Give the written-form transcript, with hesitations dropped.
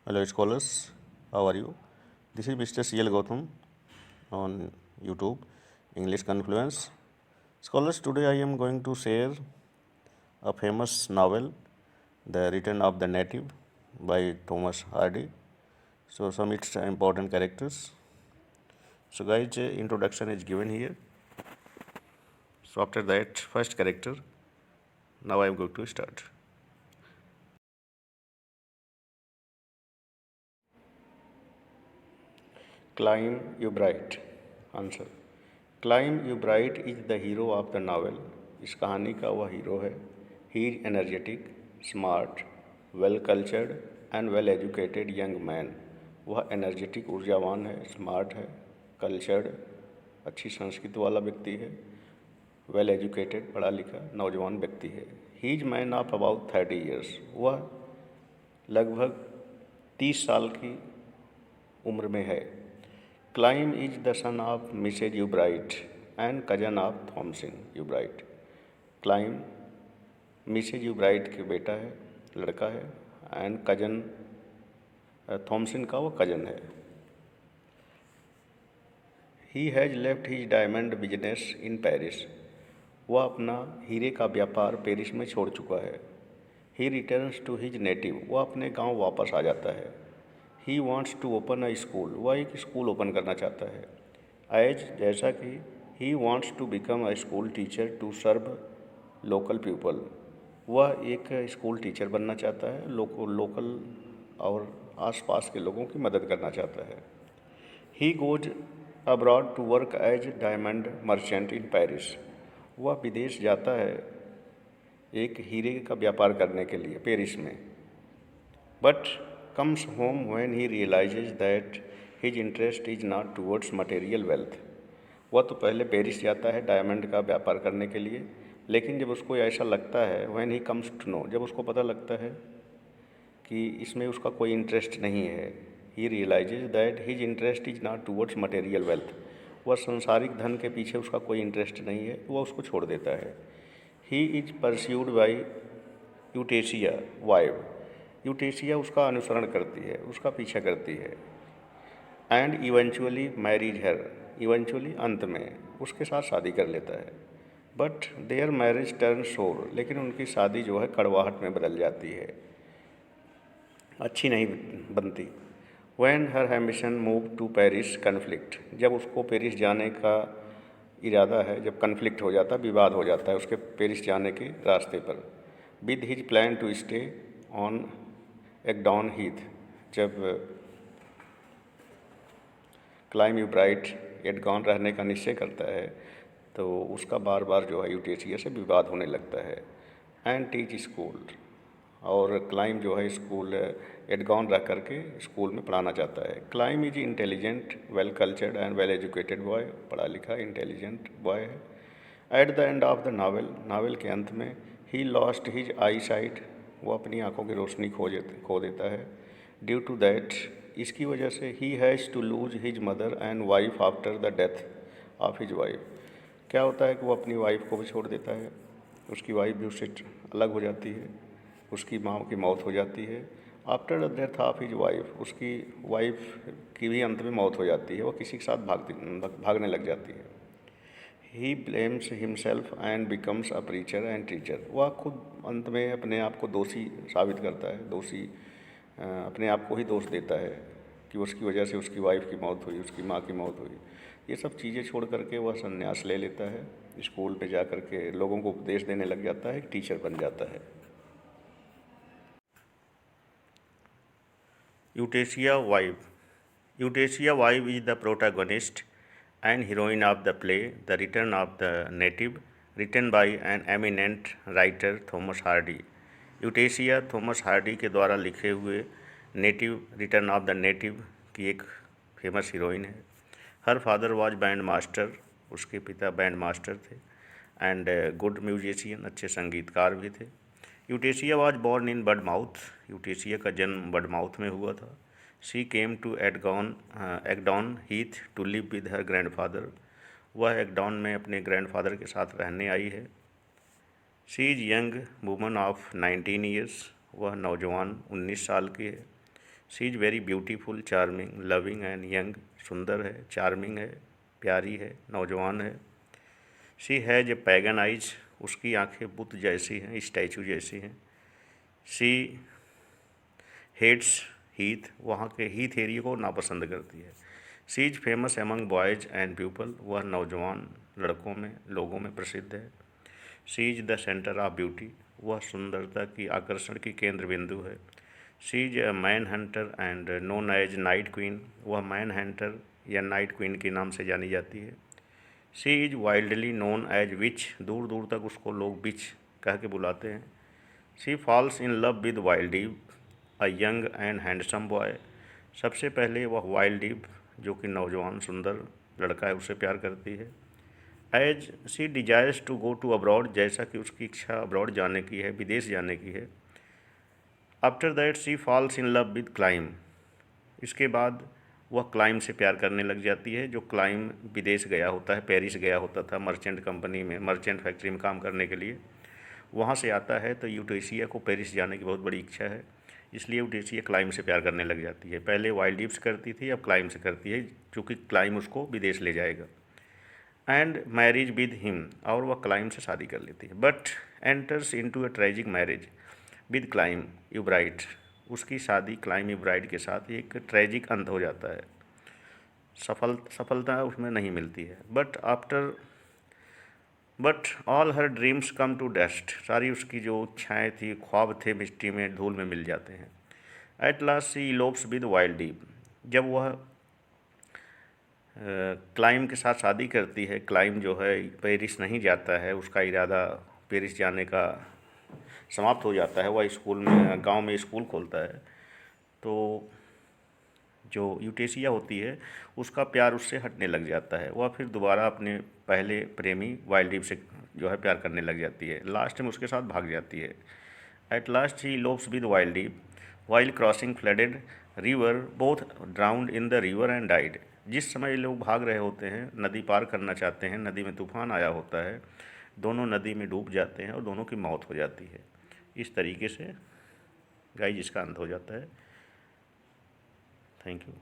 Hello scholars, how are you? This is Mr. CL Gautam on YouTube, English Confluence. Scholars, today I am going to share a famous novel, The Return of the Native by Thomas Hardy. So some its important characters. So guys, introduction is given here. So after that, first character. Now I am going to start. Climb You Bright. Answer climb you bright is the hero of the novel. इस कहानी का वह hero है। He is energetic, smart, well cultured and well educated young man. वह energetic, ऊर्जावान है, smart है, cultured, अच्छी संस्कृति वाला व्यक्ति है, वेल एजुकेटेड, पढ़ा लिखा नौजवान व्यक्ति है। He is man of about 30 years. वह लगभग 30 साल की उम्र में है। Clym is the son of Mrs Yeobright and cousin of Thomasin Yeobright. Clym Mrs Yeobright के बेटा है, लड़का है, एंड कजन थॉमसन का वो कजन है। He has left his diamond business in Paris. वह अपना हीरे का व्यापार पेरिस में छोड़ चुका है। He returns to his native. वह अपने गांव वापस आ जाता है। He wants to open a school. वह एक स्कूल ओपन करना चाहता है। एज जैसा कि he wants to become a school teacher to serve local people. वह एक स्कूल टीचर बनना चाहता है, लोकल और आसपास के लोगों की मदद करना चाहता है। He goes abroad to work as diamond merchant in Paris. वह विदेश जाता है एक हीरे का व्यापार करने के लिए पेरिस में। But comes home when he realizes that his interest is not towards material wealth। वह तो पहले पेरिस जाता है डायमंड का व्यापार करने के लिए, लेकिन जब उसको ऐसा लगता है when he comes to know, जब उसको पता लगता है कि इसमें उसका कोई इंटरेस्ट नहीं है, he realizes that his interest is not towards material wealth। वह सांसारिक धन के पीछे उसका कोई इंटरेस्ट नहीं है, वह उसको छोड़ देता है। he is pursued by Eustacia Vye. Eustacia उसका अनुसरण करती है, उसका पीछा करती है। And eventually marriage her. Eventually अंत में उसके साथ शादी कर लेता है। बट देयर मैरिज टर्न सोर। लेकिन उनकी शादी जो है कड़वाहट में बदल जाती है, अच्छी नहीं बनती। When her ambition move to Paris conflict. जब उसको पेरिस जाने का इरादा है, जब कन्फ्लिक्ट हो जाता है, विवाद हो जाता है उसके पेरिस जाने के रास्ते पर। With his plan to stay on Egdon Heath. जब क्लाइम यू ब्राइट एडगॉन रहने का निश्चय करता है तो उसका बार बार जो है यूटेशिया से विवाद होने लगता है। And teach school. और क्लाइम जो है स्कूल एडगॉन रह करके स्कूल में पढ़ाना चाहता है। Clym is intelligent, well cultured and well educated boy. पढ़ा लिखा इंटेलिजेंट बॉय है। At the end of the novel के अंत में he lost his I site. वो अपनी आंखों की रोशनी खो देता है। ड्यू टू दैट, इसकी वजह से he has to lose his mother and wife after the death of his wife. क्या होता है कि वो अपनी वाइफ को भी छोड़ देता है, उसकी वाइफ भी उससे अलग हो जाती है, उसकी माँ की मौत हो जाती है। After the death of his wife, उसकी वाइफ की भी अंत में मौत हो जाती है, वो किसी के साथ भागने लग जाती है। He blames himself and becomes a preacher and teacher. वह खुद अंत में अपने आप को दोषी साबित करता है, अपने आप को ही दोष देता है कि उसकी वजह से उसकी वाइफ की मौत हुई, उसकी माँ की मौत हुई। ये सब चीज़ें छोड़ करके वह संन्यास ले लेता है, स्कूल पे जा कर के लोगों को उपदेश देने लग जाता है, टीचर बन जाता है। Eustacia Vye. Eustacia Vye is the protagonist and heroine of the play The Return of the Native, written by an eminent writer Thomas Hardy. Eustacia Thomas Hardy के द्वारा लिखे हुए रिटर्न ऑफ द नेटिव की एक famous heroine है। Her father was band master. उसके पिता band master थे एंड गुड म्यूजिशियन, अच्छे संगीतकार भी थे। यूटेशिया वाज बॉर्न इन बडमाउथ। यूटेशिया का जन्म बडमाउथ में हुआ था। She came to Egdon Heath to live with her grandfather. वह एगडॉन में अपने ग्रैंडफादर के साथ रहने आई है। She is young woman of 19 years. वह नौजवान 19 साल की है। She is very beautiful, charming, loving and young. सुंदर है, चार्मिंग है, प्यारी है, नौजवान है। She has a pagan eyes, उसकी आंखें बुत जैसी हैं, स्टैचू जैसी हैं। शी हेट्स हीथ, वहाँ के हीथ एरिया को नापसंद करती है। She is famous among boys and people, वह नौजवान लड़कों में, लोगों में प्रसिद्ध है। She is the centre of beauty, वह सुंदरता की आकर्षण की केंद्र बिंदु है। She is a man hunter and known as night queen, वह मैन हंटर या नाइट क्वीन के नाम से जानी जाती है। She is wildly known as witch, दूर दूर तक उसको लोग विच कह के बुलाते हैं। She falls in love with Wildeve, a young and handsome boy, सबसे पहले वह वाइल्डीव जो कि नौजवान सुंदर लड़का है उससे प्यार करती है। As she desires to go to abroad, जैसा कि उसकी इच्छा अब्रॉड जाने की है, विदेश जाने की है। After that she falls in love with climb, इसके बाद वह क्लाइम से प्यार करने लग जाती है, जो क्लाइम विदेश गया होता है, पेरिस गया होता था मर्चेंट कंपनी में, मर्चेंट फैक्ट्री में काम करने के लिए। वहाँ से आता है तो यूटेशिया को पेरिस जाने की बहुत बड़ी इच्छा है, इसलिए यूटेशिया क्लाइम से प्यार करने लग जाती है। पहले वाइल्डीव से करती थी, अब क्लाइम से करती है, क्योंकि क्लाइम उसको विदेश ले जाएगा। एंड मैरिज विद हिम, और वह क्लाइम से शादी कर लेती है। But enters into a tragic marriage with Clym Yeobright, उसकी शादी क्लाइम यूब्राइट के साथ एक ट्रेजिक अंत हो जाता है, सफलता उसमें नहीं मिलती है। But all her dreams come to dust, सारी उसकी जो इच्छाएँ थी, ख्वाब थे, मिट्टी में धूल में मिल जाते हैं। एट लास्ट सी इलोप्स विद वाइल्डीव, जब वह क्लाइम के साथ शादी करती है, क्लाइम जो है पेरिस नहीं जाता है, उसका इरादा पेरिस जाने का समाप्त हो जाता है, वह स्कूल में, गांव में स्कूल खोलता है। तो जो यूटेशिया होती है उसका प्यार उससे हटने लग जाता है, वह फिर दोबारा अपने पहले प्रेमी वाइल्डीव से जो है प्यार करने लग जाती है, लास्ट में उसके साथ भाग जाती है। At last he elopes with Wildeve while crossing flooded river, both drowned in the river and died, जिस समय ये लोग भाग रहे होते हैं, नदी पार करना चाहते हैं, नदी में तूफान आया होता है, दोनों नदी में डूब जाते हैं और दोनों की मौत हो जाती है। इस तरीके से गाइस इसका अंत हो जाता है। Thank you.